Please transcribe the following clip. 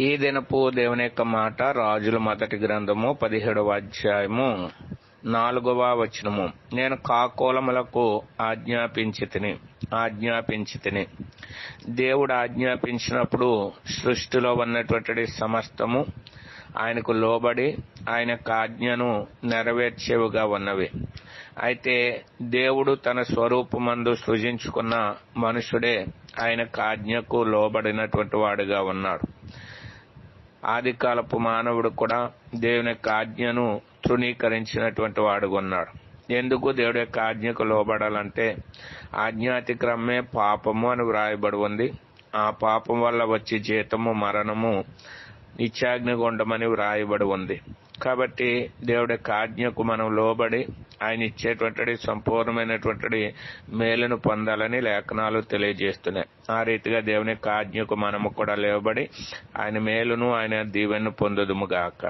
ఈ దినపు దేవుని యొక్క మాట రాజుల మొదటి గ్రంథము 17వ అధ్యాయము 4వ వచనము. నేను కాకోలములకు ఆజ్ఞాపించి తిని. దేవుడు ఆజ్ఞాపించినప్పుడు సృష్టిలో ఉన్నటువంటి సమస్తము ఆయనకు లోబడి ఆయన యొక్క ఆజ్ఞను నెరవేర్చేవిగా ఉన్నవి. అయితే దేవుడు తన స్వరూపమందు సృజించుకున్న మనుషుడే ఆయన ఆజ్ఞకు లోబడినటువంటి వాడుగా ఉన్నాడు. ఆది కాలపు మానవుడు కూడా దేవుని యొక్క ఆజ్ఞను తృణీకరించినటువంటి వాడుగా ఉన్నాడు. ఎందుకు దేవుడి యొక్క ఆజ్ఞకు లోబడాలంటే ఆజ్ఞాతిక్రమే పాపము అని వ్రాయబడి ఉంది. ఆ పాపం వల్ల వచ్చే జీతము మరణము, నిత్యాగ్నిగుండమని వ్రాయబడి ఉంది. కాబట్టి దేవుడి యొక్క ఆజ్ఞకు మనం లోబడి ఆయన ఇచ్చేటువంటి సంపూర్ణమైనటువంటి మేలును పొందాలని లేఖనాలు తెలియజేస్తున్నాయి. ఆ రీతిగా దేవుని యొక్క ఆజ్ఞకు మనము కూడా లోబడి ఆయన మేలును ఆయన దీవెనను పొందుదుముగాక.